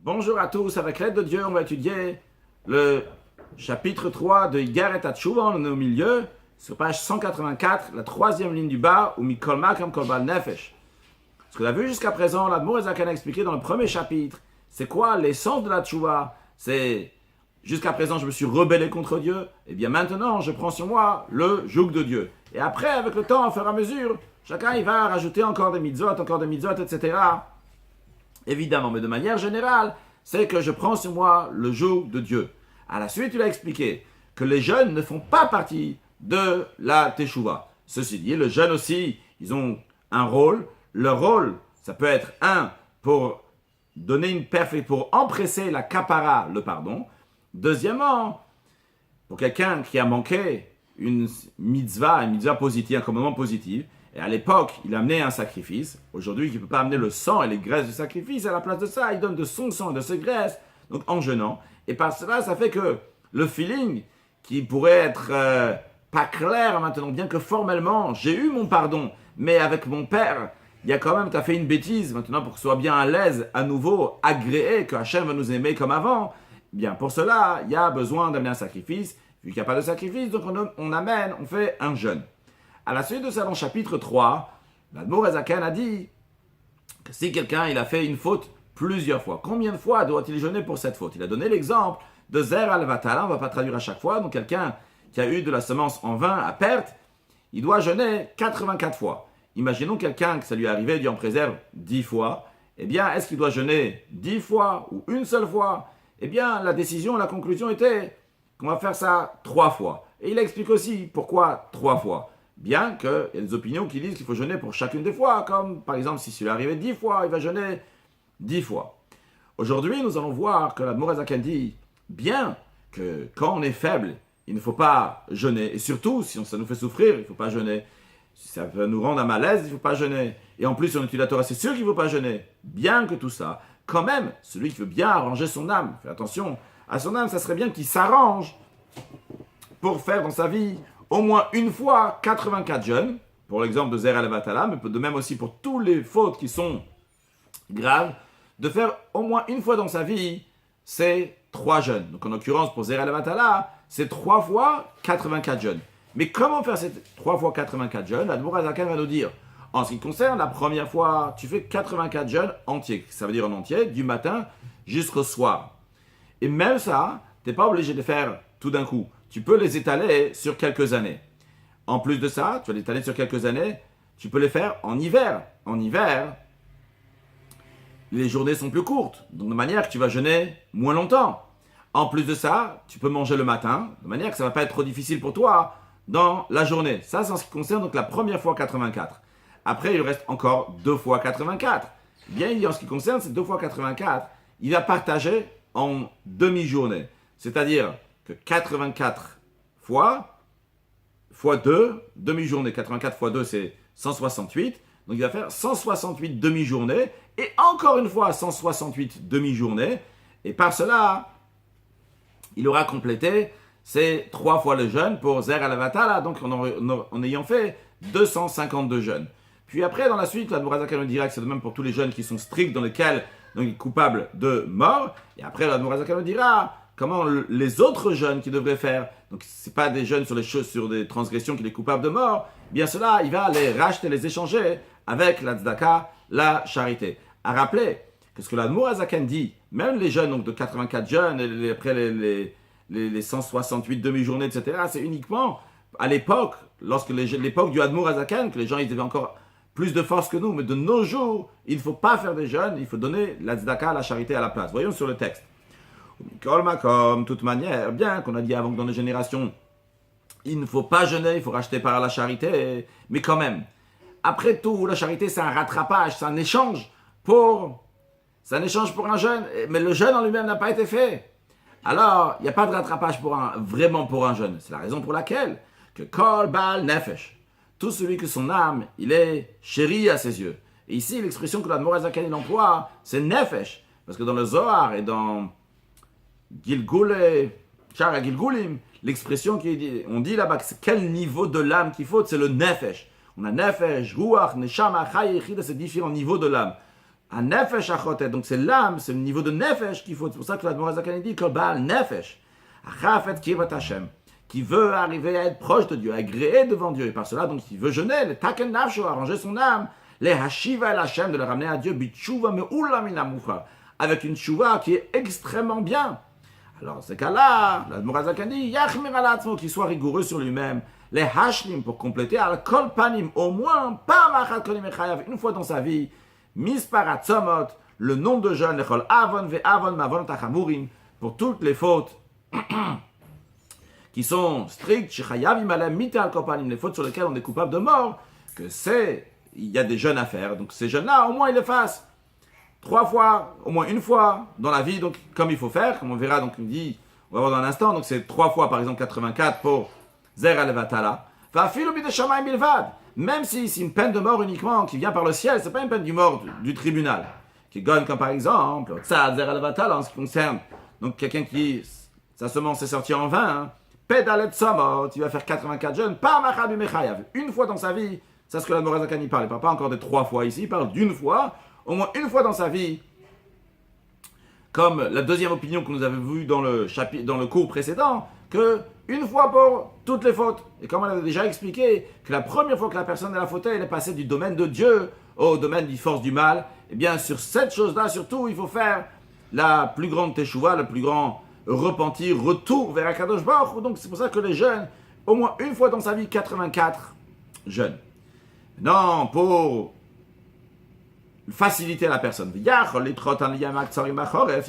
Bonjour à tous, avec l'aide de Dieu, on va étudier le chapitre 3 de Igar et Tshuva, on est au milieu, sur page 184, la troisième ligne du bas, où Mikol Makam Kol Bal Nefesh. Ce qu'on a vu jusqu'à présent, l'Admour Zaken a expliqué dans le premier chapitre, c'est quoi l'essence de la Tshuva? C'est, jusqu'à présent, je me suis rebellé contre Dieu, et bien maintenant, je prends sur moi le joug de Dieu. Et après, avec le temps, au fur et à mesure, chacun il va rajouter encore des mitzvot, etc. Évidemment, mais de manière générale, c'est que je prends sur moi le joug de Dieu. À la suite, il a expliqué que les jeunes ne font pas partie de la Teshuvah. Ceci dit, les jeunes aussi, ils ont un rôle. Leur rôle, ça peut être pour donner pour empresser la kapara, le pardon. Deuxièmement, pour quelqu'un qui a manqué une mitzvah positive, un commandement positif, et à l'époque, il amenait un sacrifice. Aujourd'hui, il ne peut pas amener le sang et les graisses du sacrifice. À la place de ça, il donne de son sang et de ses graisses, donc en jeûnant. Et par cela, ça fait que le feeling, qui pourrait être pas clair maintenant, bien que formellement, j'ai eu mon pardon, mais avec mon père, il y a quand même, tu as fait une bêtise. Maintenant, pour que ce soit bien à l'aise, à nouveau, agréé, que Hachem va nous aimer comme avant, bien pour cela, il y a besoin d'amener un sacrifice. Vu qu'il n'y a pas de sacrifice, donc on fait un jeûne. À la suite de ça, dans le chapitre 3, l'Admour Zaken a dit que si quelqu'un il a fait une faute plusieurs fois, combien de fois doit-il jeûner pour cette faute? Il a donné l'exemple de Zer al-Vatala, on ne va pas traduire à chaque fois, donc quelqu'un qui a eu de la semence en vain à perte, il doit jeûner 84 fois. Imaginons quelqu'un que ça lui est arrivé, Dieu en préserve 10 fois, eh bien, est-ce qu'il doit jeûner 10 fois ou une seule fois? Eh bien, la conclusion était qu'on va faire ça 3 fois. Et il explique aussi pourquoi 3 fois. Bien qu'il y a des opinions qui disent qu'il faut jeûner pour chacune des fois, comme par exemple si celui est arrivé 10 fois, il va jeûner 10 fois. Aujourd'hui, nous allons voir que l'Admour Zaken dit bien que quand on est faible, il ne faut pas jeûner. Et surtout, si ça nous fait souffrir, il ne faut pas jeûner. Si ça peut nous rendre à malaise, il ne faut pas jeûner. Et en plus, si on étudie la Torah, c'est sûr qu'il ne faut pas jeûner. Bien que tout ça, quand même, celui qui veut bien arranger son âme, fait attention à son âme, ça serait bien qu'il s'arrange pour faire dans sa vie au moins une fois 84 jeûnes, pour l'exemple de Zer al-Vatala, mais de même aussi pour toutes les fautes qui sont graves, de faire au moins une fois dans sa vie ces 3 jeûnes. Donc en l'occurrence, pour Zer al-Vatala, c'est 3 fois 84 jeûnes. Mais comment faire ces 3 fois 84 jeûnes? L'Admour Zaken va nous dire, en ce qui concerne la première fois, tu fais 84 jeûnes entiers, ça veut dire en entier, du matin jusqu'au soir. Et même ça, tu n'es pas obligé de faire tout d'un coup. Tu peux les étaler sur quelques années. En plus de ça, tu vas les étaler sur quelques années, tu peux les faire en hiver. En hiver, les journées sont plus courtes, donc de manière que tu vas jeûner moins longtemps. En plus de ça, tu peux manger le matin, de manière que ça ne va pas être trop difficile pour toi dans la journée. Ça, c'est en ce qui concerne donc la première fois 84. Après, il reste encore 2 fois 84. Bien, en ce qui concerne ces 2 fois 84, il va partager en demi-journée. C'est-à-dire que 84 fois 2, demi-journée. 84 fois 2, c'est 168. Donc il va faire 168 demi-journées. Et encore une fois, 168 demi-journées. Et par cela, il aura complété ces 3 fois le jeûne pour Zer al-Vatala. Donc en ayant fait 252 jeûnes. Puis après, dans la suite, l'Admour Zaken nous dira que c'est de même pour tous les jeûnes qui sont stricts, dans lesquels donc, il est coupable de mort. Et après, l'Admour Zaken nous dira comment les autres jeûnes qu'il devrait faire, donc ce n'est pas des jeûnes sur des transgressions qu'il est coupable de mort, bien cela, il va les racheter, les échanger avec la tzedaka, la charité. À rappeler que ce que l'Admour Zaken dit, même les jeûnes donc de 84 jeûnes, et après les 168 demi-journées, etc., c'est uniquement à l'époque, l'époque du Admour Zaken, que les gens ils avaient encore plus de force que nous, mais de nos jours, il ne faut pas faire des jeûnes, il faut donner la tzedaka, la charité à la place. Voyons sur le texte. Comme toute manière, bien qu'on a dit avant que dans les générations, il ne faut pas jeûner, il faut racheter par la charité, mais quand même, après tout, la charité c'est un rattrapage, c'est un échange pour un jeûne, mais le jeûne en lui-même n'a pas été fait. Alors, il n'y a pas de rattrapage vraiment pour un jeûne. C'est la raison pour laquelle que Kol Bal Nefesh, tout celui que son âme, il est chéri à ses yeux. Et ici, l'expression que l'Admour Zaken emploie, c'est Nefesh, parce que dans le Zohar et dans Shara Gilgulim, l'expression on dit là-bas, c'est quel niveau de l'âme qu'il faut, c'est le Nefesh. On a Nefesh, Ruach, Neshama, Chai, Echida, c'est différents niveaux de l'âme. Un nefesh achotet, donc c'est l'âme, c'est le niveau de nefesh qu'il faut. C'est pour ça que l'Admor HaZaken dit que Baal nefesh, achafet kirvat Hashem, qui veut arriver à être proche de Dieu, agréé devant Dieu. Et par cela, donc, il veut jeûner, le taken nafsho, arranger son âme, les hashiva el Hashem, de le ramener à Dieu, bitshuva me'ula min amucha, avec une shuva qui est extrêmement bien. Alors, ces cas-là, l'Admor HaZaken dit, yachmir alatzmo, qu'il soit rigoureux sur lui-même, les hashlim, pour compléter, al kol panim, au moins, pas machat kolim echayav, une fois dans sa vie, misparat somot, le nombre de jeûnes, lechol avon ve'avon mavon tachamurim, pour toutes les fautes qui sont strictes, shechayavim alem mita al kol panim, les fautes sur lesquelles on est coupable de mort, que c'est, il y a des jeûnes à faire. Donc ces jeûnes-là, au moins, ils les fassent 3 fois, au moins une fois dans la vie, donc comme il faut faire, comme on verra, donc il dit, on va voir dans un instant, donc c'est 3 fois, par exemple 84 pour Zer al-Vatala, même si c'est une peine de mort uniquement qui vient par le ciel, c'est pas une peine du mort du tribunal, qui gagne comme par exemple, Tzad Zer al-Vatala en ce qui concerne, donc quelqu'un qui, sa semence est sortie en vain, hein, Pedalet Samot, il va faire 84 jeûnes, pas Machabi Mechayav, une fois dans sa vie, c'est ce que l'Admor HaZaken il parle, il parle pas encore de 3 fois ici, il parle d'une fois, au moins une fois dans sa vie, comme la deuxième opinion que nous avons vue dans le chapitre, dans le cours précédent, que une fois pour toutes les fautes. Et comme on avait déjà expliqué, que la première fois que la personne a la faute, elle est passée du domaine de Dieu au domaine des forces du mal, et bien sur cette chose-là, surtout, il faut faire la plus grande teshuva, le plus grand repentir, retour vers Akadosh Baruch Hu. Donc c'est pour ça que les jeunes, au moins une fois dans sa vie, 84 jeunes. Non, pour faciliter la personne, il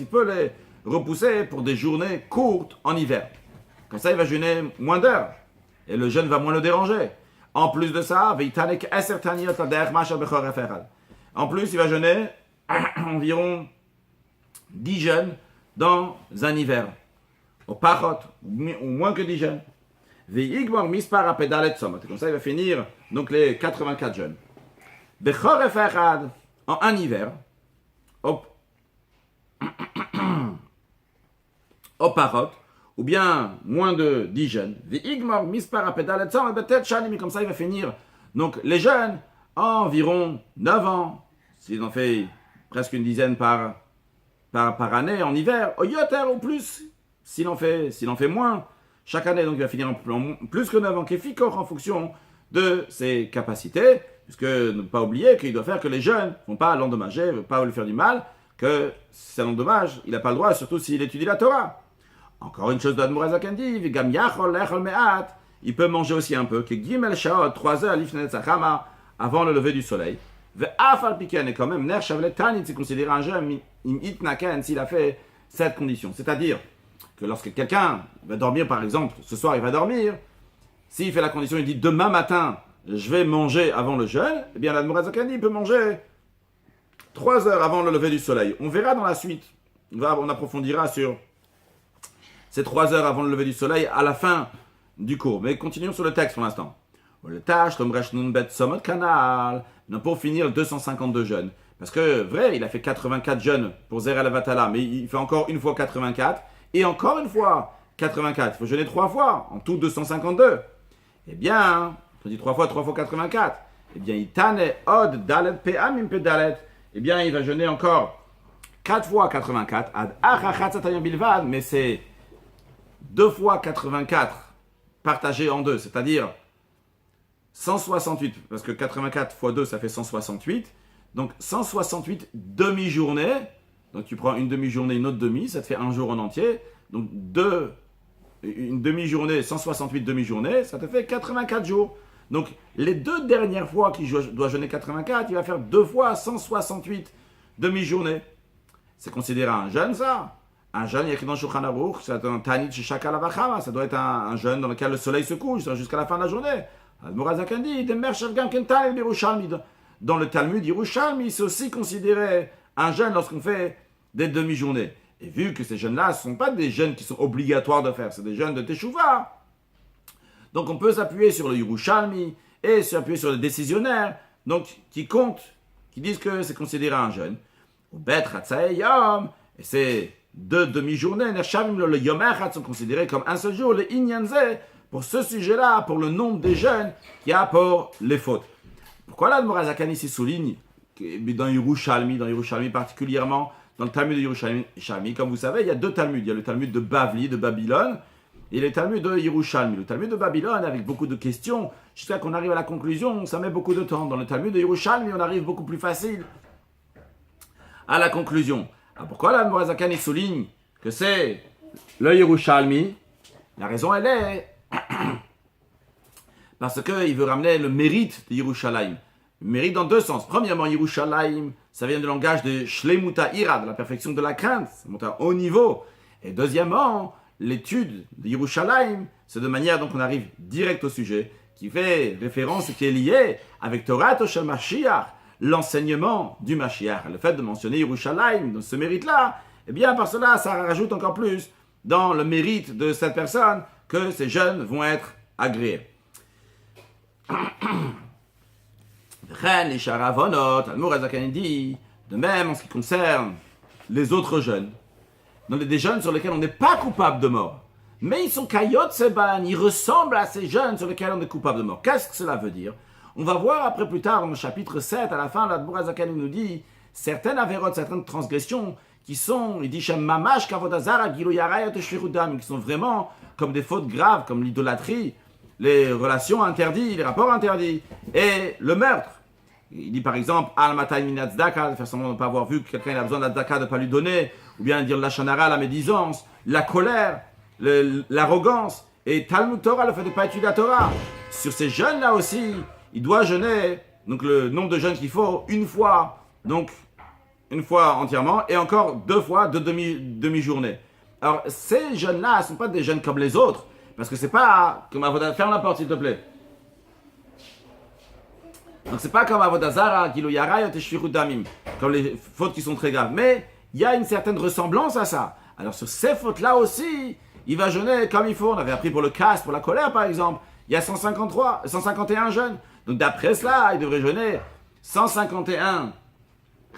peut les repousser pour des journées courtes en hiver. Comme ça, il va jeûner moins d'heures. Et le jeûne va moins le déranger. En plus de ça, en plus, il va jeûner environ 10 jeûnes dans un hiver. Au pachot, ou moins que 10 jeûnes. Comme ça, il va finir donc les 84 jeûnes. En un hiver, au pachot, ou bien moins de 10 jeûnes. Comme ça, il va finir donc les jeûnes environ 9 ans. S'il en fait presque une dizaine par année en hiver, au yoter ou plus, s'il en fait moins, chaque année, donc il va finir en plus que 9 ans, qui est en fonction de ses capacités, puisque ne pas oublier qu'il doit faire que les jeunes ne vont pas l'endommager, ne vont pas lui faire du mal, que si ça l'endommage, il n'a pas le droit, surtout s'il étudie la Torah. Encore une chose de l'Admor HaZaken dit, il peut manger aussi un peu, que Gimel Shaot, 3 heures, avant le lever du soleil. Et quand même, Ner Shavlet Tanit, c'est considéré un jeûne, s'il a fait cette condition. C'est-à-dire que lorsque quelqu'un va dormir, par exemple, ce soir il va dormir, s'il fait la condition, il dit demain matin, je vais manger avant le jeûne, eh bien l'Admor HaZaken dit, il peut manger 3 heures avant le lever du soleil. On verra dans la suite, on approfondira sur ces 3 heures avant le lever du soleil à la fin du cours. Mais continuons sur le texte pour l'instant. Le tâche, pour finir le 252 jeûnes. Parce que, vrai, il a fait 84 jeûnes pour Zer al-Vatala, mais il fait encore une fois 84, et encore une fois 84. Il faut jeûner 3 fois, en tout 252. Eh bien, on dit 3 fois 84. Eh bien, Itane od dalet pe'amim pedalet. Eh bien, il va jeûner encore 4 fois 84, ad achachat bilvad, mais c'est 2 fois 84 partagé en 2, c'est-à-dire 168, parce que 84 fois 2, ça fait 168. Donc 168 demi-journées. Donc tu prends une demi-journée, une autre demi, ça te fait un jour en entier. Donc une demi-journée, 168 demi-journées, ça te fait 84 jours. Donc les 2 dernières fois qu'il doit jeûner 84, il va faire 2 fois 168 demi-journées. C'est considéré un jeûne, ça. Un jeûne, il y a écrit dans Shulchan Aruch, c'est un tanit shishaka lavachama, ça doit être un jeûne dans lequel le soleil se couche jusqu'à la fin de la journée. L'Admor HaZaken dit, dans le Talmud Yerushalmi, c'est aussi considéré un jeûne lorsqu'on fait des demi-journées. Et vu que ces jeûnes-là, ce ne sont pas des jeûnes qui sont obligatoires de faire, c'est des jeûnes de Teshuvah. Donc on peut s'appuyer sur le Yerushalmi et s'appuyer sur les décisionnaires, donc qui comptent, qui disent que c'est considéré un jeûne. Et ces 2 demi-journées, le Yom Echad sont considérés comme un seul jour, le Inyanze, pour ce sujet-là, pour le nombre des jeûnes qu'il y a pour les fautes. Pourquoi l'Admor HaZaken ici souligne dans Yerushalmi particulièrement, dans le Talmud de Yerushalmi, comme vous savez, il y a deux Talmuds. Il y a le Talmud de Bavli, de Babylone, et le Talmud de Yerushalmi. Le Talmud de Babylone, avec beaucoup de questions, jusqu'à qu'on arrive à la conclusion, ça met beaucoup de temps. Dans le Talmud de Yerushalmi, on arrive beaucoup plus facile à la conclusion. Alors pourquoi l'Admor HaZaken souligne que c'est le Yerushalmi? La raison, elle est parce qu'il veut ramener le mérite de Yerushalayim. Le mérite dans deux sens. Premièrement, Yerushalayim, ça vient du langage de Shlemuta Ira, de la perfection de la crainte. Ça monte à haut niveau. Et deuxièmement, l'étude de Yerushalayim, c'est de manière donc on arrive direct au sujet, qui fait référence et qui est lié avec Torah Shel Mashiach, l'enseignement du Mashiach. Le fait de mentionner Yerushalayim, dans ce mérite-là, eh bien par cela, ça rajoute encore plus dans le mérite de cette personne que ces jeunes vont être agréés. Les Sharavonot, Admor HaZaken dit, de même en ce qui concerne les autres jeunes, des jeunes sur lesquels on n'est pas coupable de mort, mais ils sont Kayot Seban, ils ressemblent à ces jeunes sur lesquels on est coupable de mort. Qu'est-ce que cela veut dire? On va voir après plus tard dans le chapitre 7, à la fin, l'Admor HaZaken nous dit certaines avérotes, certaines transgressions qui sont, il dit Shem Mamash Kavodazara Gilo Yarayot Shvirudam, qui sont vraiment comme des fautes graves, comme l'idolâtrie, les relations interdites, les rapports interdits, et le meurtre. Il dit par exemple, Al-Matay Minazdaka, de faire semblant de ne pas avoir vu que quelqu'un a besoin d'Azdaka, de ne pas lui donner, ou bien dire l'Achanara, la médisance, la colère, l'arrogance, et Talmud Torah, le fait de ne pas étudier la Torah. Sur ces jeunes-là aussi, il doit jeûner, donc le nombre de jeûnes qu'il faut, une fois entièrement, et encore 2 fois de demi-journée. Alors, ces jeunes-là ne sont pas des jeunes comme les autres, parce que c'est pas comme Avodah, ferme la porte s'il te plaît. Donc c'est pas comme Avodazara, Gilo Yarayot et Shvirut Damim, comme les fautes qui sont très graves. Mais il y a une certaine ressemblance à ça. Alors sur ces fautes-là aussi, il va jeûner comme il faut. On avait appris pour le casse, pour la colère par exemple, il y a 151 jeunes. Donc d'après cela, il devrait jeûner 151.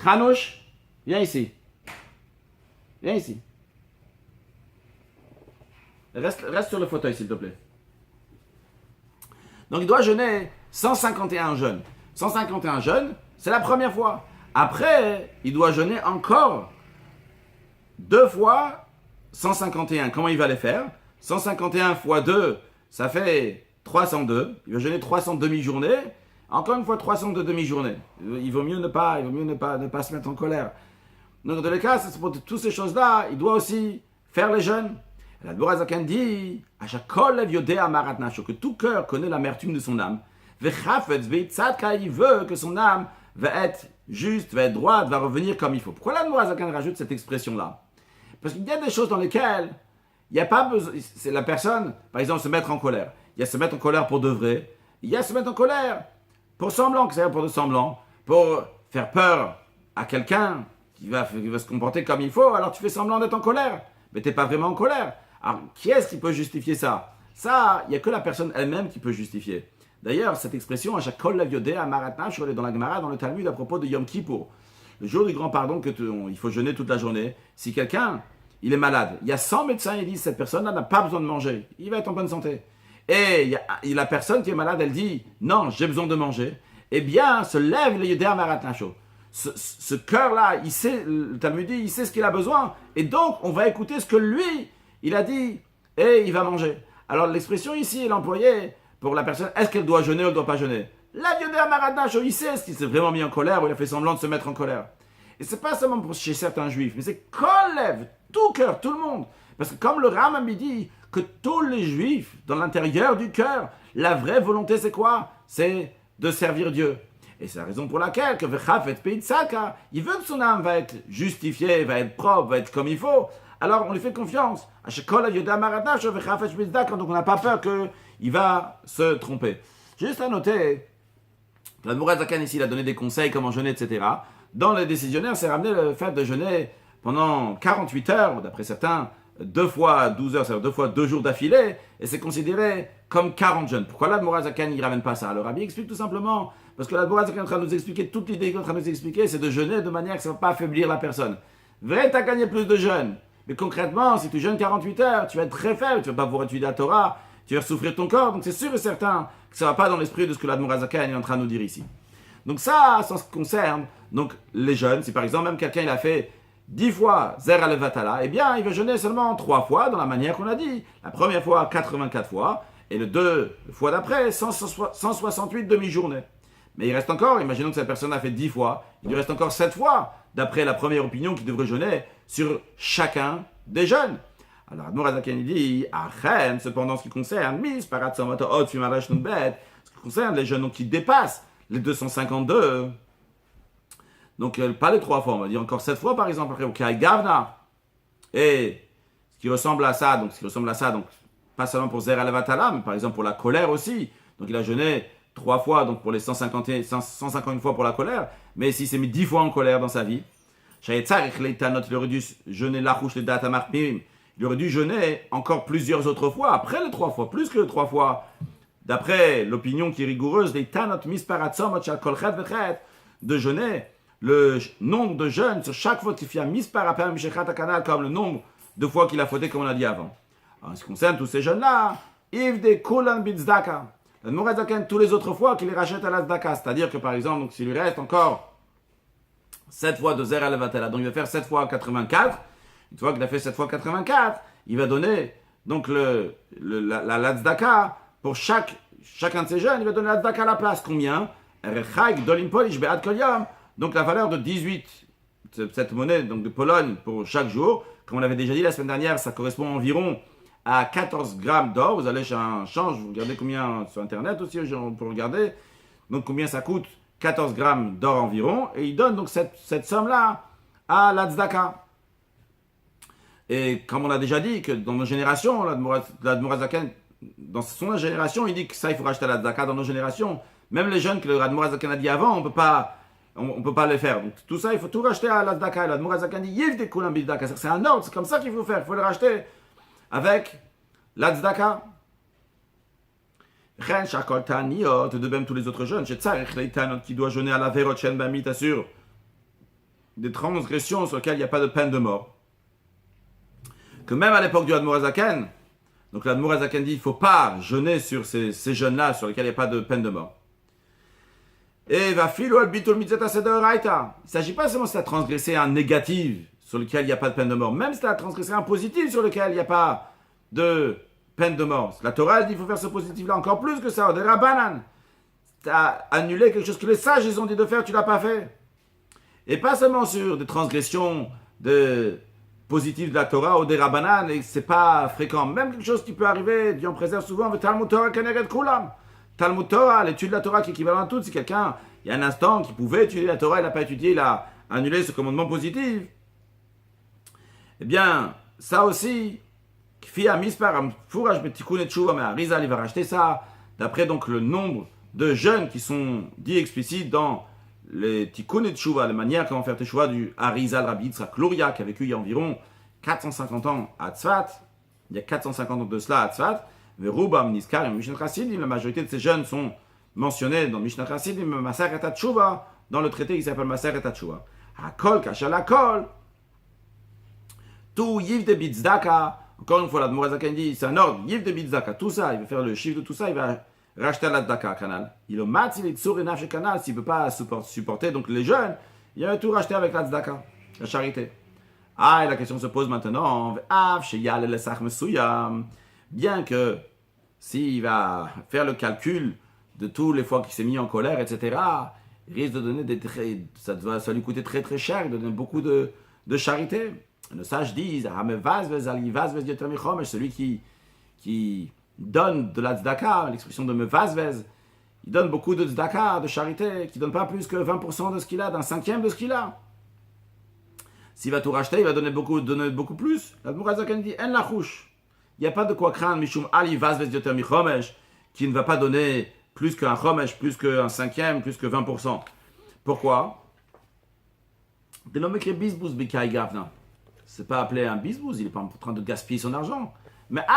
Hanouch, viens ici. Viens ici. Reste sur le fauteuil s'il te plaît. Donc il doit jeûner 151 jeunes. 151 jeunes, c'est la première fois. Après, il doit jeûner encore 2 fois 151. Comment il va les faire? 151 fois 2, ça fait 302. Il va jeûner 300 demi-journées. Encore une fois, 302 demi-journées. Il vaut mieux ne pas se mettre en colère. Donc, dans les cas, c'est pour toutes ces choses-là, il doit aussi faire les jeûnes. L'Admor HaZaken dit, que tout cœur connaît l'amertume de son âme. Il veut que son âme va être juste, va être droite, va revenir comme il faut. Pourquoi l'Admor HaZaken rajoute cette expression-là? Parce qu'il y a des choses dans lesquelles il n'y a pas besoin. C'est la personne, par exemple, se mettre en colère. Il y a se mettre en colère pour de vrai. Il y a se mettre en colère pour semblant, c'est-à-dire pour de semblant, pour faire peur à quelqu'un qui va se comporter comme il faut. Alors tu fais semblant d'être en colère, mais tu n'es pas vraiment en colère. Alors qui est-ce qui peut justifier ça? Ça, il n'y a que la personne elle-même qui peut justifier. D'ailleurs, cette expression, à chaque kol lav yodea maratna, je suis dans la Gemara, dans le Talmud, à propos de Yom Kippour. Le jour du grand pardon, il faut jeûner toute la journée. Si quelqu'un, il est malade, il y a 100 médecins qui disent cette personne-là n'a pas besoin de manger. Il va être en bonne santé. Et il y a la personne qui est malade, elle dit, non, j'ai besoin de manger. Eh bien, se lève le yodea maratna chaud. Ce cœur-là, il sait, le Talmud dit, il sait ce qu'il a besoin. Et donc, on va écouter ce que lui, il a dit, et il va manger. Alors, l'expression ici, elle est employée pour la personne, est-ce qu'elle doit jeûner ou elle ne doit pas jeûner? La yodea maratna chaud, il sait ce qu'il s'est vraiment mis en colère ou il a fait semblant de se mettre en colère. Et c'est pas seulement pour chez certains juifs, mais c'est kol lev, tout cœur, tout le monde. Parce que comme le Rambam dit que tous les juifs, dans l'intérieur du cœur, la vraie volonté c'est quoi? C'est de servir Dieu. Et c'est la raison pour laquelle que Vechafet Peitzaka, il veut que son âme va être justifiée, va être propre, va être comme il faut. Alors on lui fait confiance. Donc on n'a pas peur qu'il va se tromper. Juste à noter, l'Admor HaZaken ici, il a donné des conseils, comment jeûner, etc. Dans les décisionnaires, c'est ramené le fait de jeûner pendant 48 heures, d'après certains, 2 fois 12 heures, c'est-à-dire 2 fois 2 jours d'affilée, et c'est considéré comme 40 jeûnes. Pourquoi l'Admor HaZaken ne ramène pas ça? Le Rabbi explique tout simplement, parce que l'Admor HaZaken est en train de nous expliquer, toute l'idée qu'il est en train de nous expliquer, c'est de jeûner de manière que ça ne va pas affaiblir la personne. Vrai, tu as gagné plus de jeûnes, mais concrètement, si tu jeûnes 48 heures, tu vas être très faible, tu ne vas pas pouvoir étudier la Torah, tu vas souffrir ton corps, donc c'est sûr et certain que ça ne va pas dans l'esprit de ce que l'Admor HaZaken est en train de nous dire ici. Donc ça, ça se concerne Donc, les jeûnes, si par exemple même quelqu'un il a fait 10 fois Zer Alevatala, eh bien, il va jeûner seulement 3 fois dans la manière qu'on a dit. La première fois, 84 fois, et le 2 fois d'après, 168 demi-journées. Mais il reste encore, imaginons que cette personne a fait 10 fois, il lui reste encore 7 fois, d'après la première opinion, qu'il devrait jeûner sur chacun des jeûnes. Alors, Admorazaken dit, Achen, cependant, ce qui concerne, ce qui concerne les jeûnes qui dépassent les 252, donc pas les 3 fois, on va dire encore 7 fois par exemple, après, au Kai Gavna, et ce qui ressemble à ça, donc pas seulement pour Zer Alevatala, mais par exemple pour la colère aussi, donc il a jeûné 3 fois, donc pour les 151 fois pour la colère, mais s'il s'est mis 10 fois en colère dans sa vie, il aurait dû jeûner l'achouch les data marpim, il aurait dû jeûner encore plusieurs autres fois, après les 3 fois, plus que les 3 fois, d'après l'opinion qui est rigoureuse, des tanot misparatzom de jeûner le nombre de jeûnes sur chaque fois qu'il fait un misparapam canal comme le nombre de fois qu'il a fauté comme on a dit avant. En ce qui concerne tous ces jeûnes-là, if de kulan bitzdaka, le Mourazaken tous les autres fois qu'il les rachète à la zdaka, c'est-à-dire que par exemple, donc, s'il lui reste encore 7 fois de Zer Alevatala, donc il va faire 7 fois 84, une fois qu'il a fait 7 fois 84, il va donner donc la zdaka pour chacun de ces jeûnes, il va donner la zdaka à la place. Combien? Donc la valeur de 18, cette monnaie donc de Pologne pour chaque jour, comme on l'avait déjà dit la semaine dernière, ça correspond environ à 14 grammes d'or. Vous allez chez un change, vous regardez combien sur internet aussi, on peut regarder. Donc combien ça coûte 14 grammes d'or environ. Et il donne donc cette somme-là à la tzedaka. Et comme on a déjà dit, que dans nos générations, l'Admorazaken, dans son génération, il dit que ça, il faut racheter la tzedaka dans nos générations. Même les jeunes que l'Admorazaken a dit avant, on peut pas les faire. Donc tout ça, il faut tout racheter à la tzedaka. L'Admorazaken dit, yiv de kulam b'tzedaka. C'est un ordre, c'est comme ça qu'il faut faire. Il faut le racheter avec la tzedaka. De même tous les autres jeunes, qui doit jeûner à la verotchen bamita sur des transgressions sur lesquelles il n'y a pas de peine de mort. Que même à l'époque du Admorazaken, donc l'Admorazaken dit il ne faut pas jeûner sur ces jeûnes-là sur lesquels il n'y a pas de peine de mort. Et va filo al bitul mitzvah sedoraita. Il ne s'agit pas seulement de la transgresser un négatif sur lequel il n'y a pas de peine de mort, même si la transgresser un positif sur lequel il n'y a pas de peine de mort. La Torah dit qu'il faut faire ce positif-là encore plus que ça. Des rabbanan. Tu as annulé quelque chose que les sages ils ont dit de faire, tu ne l'as pas fait. Et pas seulement sur des transgressions positives de la Torah ou des rabbanan, et c'est pas fréquent. Même quelque chose qui peut arriver, Dieu en préserve souvent, Talmud Torah keneged kulam. Talmud Torah, l'étude de la Torah qui est équivalent à tout. Si quelqu'un, il y a un instant qui pouvait étudier la Torah, il n'a pas étudié, il a annulé ce commandement positif. Eh bien, ça aussi, Rizal, il va racheter ça, d'après donc le nombre de jeunes qui sont dits explicites dans les Tikkun et Tshuva, la manière comment faire Teshuvah du Arizal Rabbi Yitzhak Luria, qui a vécu il y a environ 450 ans à Tzfat, il y a 450 ans de cela à Tzfat, Verubam Niskar et Mishnah Chassidim, la majorité de ces jeunes sont mentionnés dans Mishnah Chassidim, Maseret HaTshuva, dans le traité qui s'appelle Maseret HaTshuva. Hakol Kashal Hakol, tout Yiv de Bitzdaka. Encore une fois, l'Admorazaken dit, c'est un ordre, Yiv de Bitzdaka, tout ça, il va faire le chiffre de tout ça, il va racheter la tzedaka canal. Il a il est tsur et nafsh canal, s'il ne peut pas supporter donc les jeunes, il va tout racheter avec la tzedaka, la charité. Ah, et la question se pose maintenant, bien que s'il va faire le calcul de tous les fois qu'il s'est mis en colère, etc., il risque de donner ça va lui coûter très très cher, il donne beaucoup de charité. Les sages disent, celui qui donne de la tzedaka, l'expression de mevazvez, il donne beaucoup de tzedaka, de charité, qui ne donne pas plus que 20% de ce qu'il a, d'un cinquième de ce qu'il a. S'il va tout racheter, il va donner beaucoup plus. L'Admorazaken dit, en la chouche. Il n'y a pas de quoi craindre, mishum ali vazvez yoter mi chomesh, qui ne va pas donner plus qu'un chomesh, plus qu'un cinquième, plus que 20%. Pourquoi? C'est pas appelé un bisbouz, il n'est pas en train de gaspiller son argent. Mais il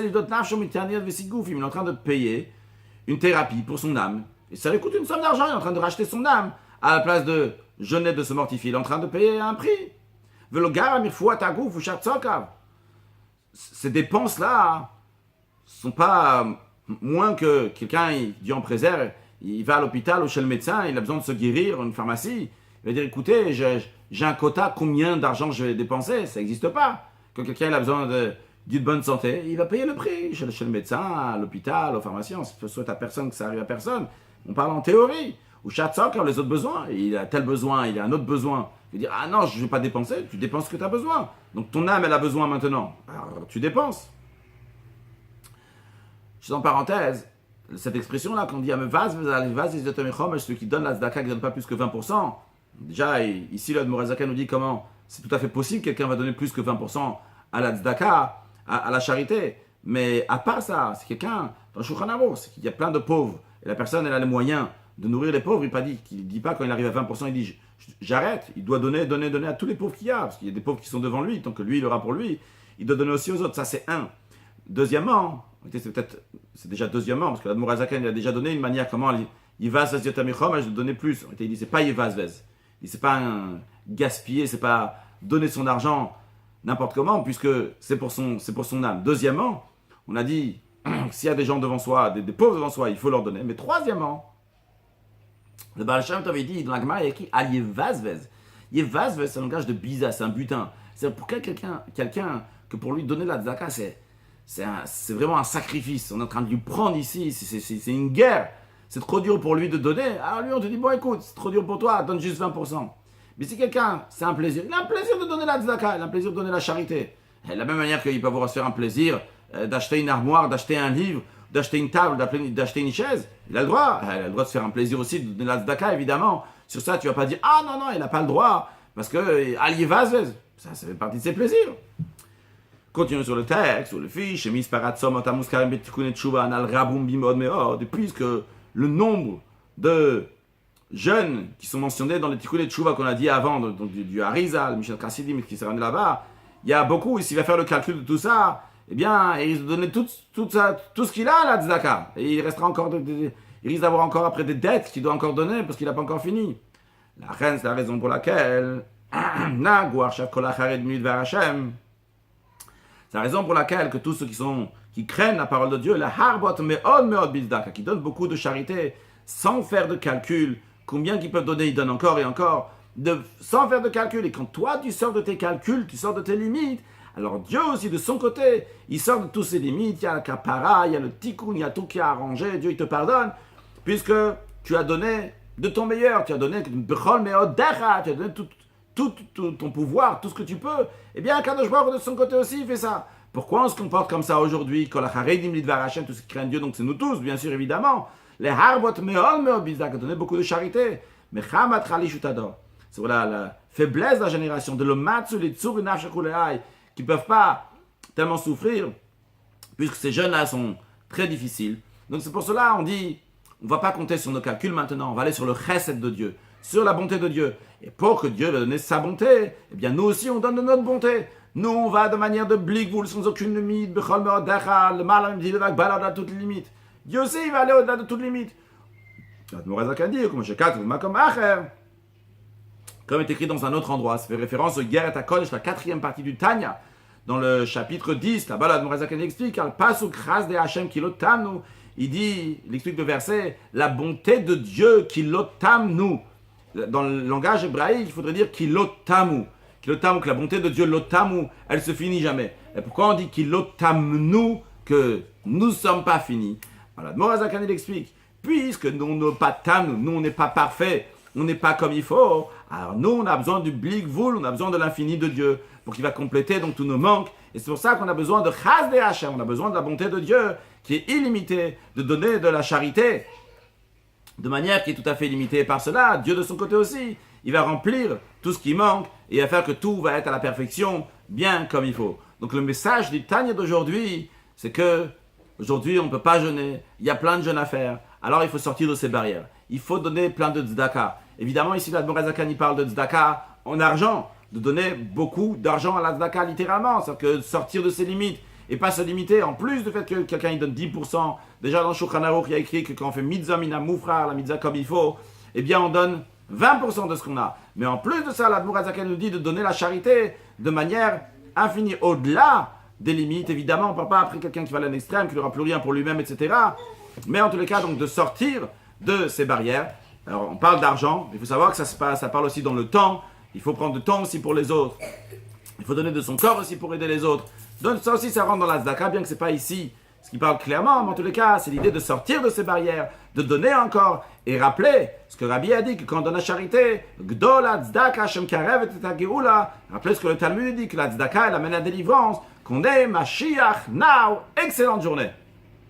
est en train de payer une thérapie pour son âme. Et ça lui coûte une somme d'argent, il est en train de racheter son âme. À la place de jeûner, de se mortifier, il est en train de payer un prix. Ces dépenses-là sont pas moins que quelqu'un, Dieu en préserve, il va à l'hôpital ou chez le médecin, il a besoin de se guérir, une pharmacie. Il va dire, écoutez, j'ai un quota, combien d'argent je vais dépenser? Ça n'existe pas. Quand quelqu'un a besoin d'une bonne santé, il va payer le prix chez le médecin, à l'hôpital, au pharmacien. Ça souhaite à personne que ça arrive à personne. On parle en théorie. Ou Chatzok a les autres besoins. Il a tel besoin, il a un autre besoin. Il va dire, ah non, je ne vais pas dépenser. Tu dépenses ce que tu as besoin. Donc ton âme, elle a besoin maintenant. Alors tu dépenses. Je suis en parenthèse. Cette expression-là, qu'on dit, celui qui donne la tzedaka, qui ne donne pas plus que 20%. Déjà, ici, le Morazaka nous dit comment c'est tout à fait possible que quelqu'un va donner plus que 20% à la tzedaka, à la charité. Mais à part ça, c'est quelqu'un, dans le Shulchan Aruch, c'est qu'il y a plein de pauvres. Et la personne, elle a les moyens de nourrir les pauvres. Il ne dit pas quand il arrive à 20%, il dit j'arrête. Il doit donner à tous les pauvres qu'il y a. Parce qu'il y a des pauvres qui sont devant lui. Tant que lui, il aura pour lui, il doit donner aussi aux autres. Ça, c'est un. Deuxièmement, c'est déjà deuxièmement, parce que l'Admor Zaken, il a déjà donné une manière comment il va se dire je dois donner plus. Il dit c'est pas Yivazvez. Il c'est pas un gaspiller, c'est pas donner son argent n'importe comment, puisque c'est pour son âme. Deuxièmement, on a dit s'il y a des gens devant soi, des pauvres devant soi, il faut leur donner. Mais troisièmement, le Baal Shem Tov dit dans la Gemara, il y a écrit Al Yevazvez. Yevazvez, c'est un langage de biza, c'est un butin. C'est pour quelqu'un que pour lui donner la tzedaka, c'est vraiment un sacrifice. On est en train de lui prendre ici, c'est une guerre. C'est trop dur pour lui de donner. Alors lui, on te dit, bon écoute, c'est trop dur pour toi, donne juste 20%. Mais si quelqu'un, c'est un plaisir, il a un plaisir de donner la tzedaka, il a un plaisir de donner la charité. Et de la même manière qu'il peut avoir se faire un plaisir d'acheter une armoire, d'acheter un livre, d'acheter une table, d'acheter une chaise, il a le droit. Il a le droit de se faire un plaisir aussi de donner la tzedaka, évidemment. Sur ça, tu vas pas dire, ah non, il n'a pas le droit, parce que Aliyevazvez, ça fait partie de ses plaisirs. Continuons sur le texte, sur le fiche, puisque le nombre de jeunes qui sont mentionnés dans les Tikkun Tshuva qu'on a dit avant, donc du Harizal, Michel Chassidim qui s'est ramené là-bas, il y a beaucoup, et s'il va faire le calcul de tout ça, eh bien, il risque de donner tout ce qu'il a à la tzedaka. Et il restera encore, il risque d'avoir encore après des dettes qu'il doit encore donner parce qu'il n'a pas encore fini. La reine, c'est la raison pour laquelle, c'est la raison pour laquelle que tous ceux qui craignent la parole de Dieu, la harbot meod bizdaka, qui donnent beaucoup de charité, sans faire de calcul, combien qu'ils peuvent donner, ils donnent encore et encore, sans faire de calcul. Et quand toi, tu sors de tes calculs, tu sors de tes limites, alors Dieu aussi, de son côté, il sort de tous ses limites, il y a le kapara, il y a le tikkun, il y a tout qui a arrangé, Dieu, il te pardonne, puisque tu as donné de ton meilleur, tu as donné bechol meod decha, tu as donné tout ton pouvoir, tout ce que tu peux, eh bien, Kadosh Baruch de son côté aussi, il fait ça. Pourquoi on se comporte comme ça aujourd'hui? Kol hacharedim lidvar Hashem, tous ceux qui craignent Dieu, donc c'est nous tous, bien sûr, évidemment. Les harbot meol bizak, a donné beaucoup de charité. Mais chamat chalishutador. C'est voilà la faiblesse de la génération, de l'omatsu, les tsur, les nafshakuleai, qui ne peuvent pas tellement souffrir, puisque ces jeunes-là sont très difficiles. Donc c'est pour cela, on dit, on ne va pas compter sur nos calculs maintenant, on va aller sur le chesed de Dieu, sur la bonté de Dieu. Et pour que Dieu va donner sa bonté, eh bien nous aussi on donne de notre bonté. Nous on va de manière de blikvoul, sans aucune limite, bechol meodecha, le mal dit le vagbal à toutes les limites. Dieu aussi il va aller au-delà de toutes les limites. Comme est écrit dans un autre endroit, ça fait référence au Geret HaKodesh, la 4e partie du Tanya, dans le chapitre 10, là-bas l'Admorazakan explique, al pasuk chas de Hashem kilotamnu, il explique le verset, la bonté de Dieu kilotamnu. Dans le langage hébraïque, il faudrait dire kilotamu. Kilotamu, que la bonté de Dieu, lotamu, elle se finit jamais. Et pourquoi on dit kilotamnu, que nous ne sommes pas finis? Alors, Morazakan explique, puisque nous on n'est pas parfait, on n'est pas comme il faut, alors nous, on a besoin du blikvoul, on a besoin de l'infini de Dieu, pour qu'il va compléter donc tous nos manques. Et c'est pour ça qu'on a besoin de chas de Hashem, on a besoin de la bonté de Dieu, qui est illimitée, de donner de la charité, de manière qui est tout à fait limitée. Par cela, Dieu de son côté aussi, il va remplir tout ce qui manque, et il va faire que tout va être à la perfection, bien comme il faut. Donc le message du Tanya d'aujourd'hui, c'est que aujourd'hui, on ne peut pas jeûner, il y a plein de jeûnes à faire, alors il faut sortir de ces barrières. Il faut donner plein de tzedaka. Évidemment, ici, l'Admorazakan, il parle de tzedaka en argent, de donner beaucoup d'argent à la tzedaka littéralement, c'est-à-dire que sortir de ses limites et pas se limiter. En plus du fait que quelqu'un il donne 10%, déjà dans Shulchan Aruch, il y a écrit que quand on fait mitzvah mina moufrar, la mitzvah comme il faut, eh bien on donne 20% de ce qu'on a. Mais en plus de ça, l'Admorazakan nous dit de donner la charité de manière infinie, au-delà des limites. Évidemment, on ne parle pas après quelqu'un qui va à l'extrême, qui n'aura plus rien pour lui-même, etc. Mais en tous les cas, donc de sortir de ces barrières. Alors, on parle d'argent, mais il faut savoir que ça parle aussi dans le temps. Il faut prendre du temps aussi pour les autres. Il faut donner de son corps aussi pour aider les autres. Donc, ça aussi, ça rentre dans la tzedaka, bien que ce n'est pas ici ce qui parle clairement, mais en tous les cas, c'est l'idée de sortir de ces barrières, de donner encore, et rappeler ce que Rabbi a dit, que quand on donne la charité, Gdola tzedaka Hashem karev et geoula, rappelez ce que le Talmud dit, que la tzedaka, elle amène la délivrance, qu'on est Mashiach now. Excellente journée.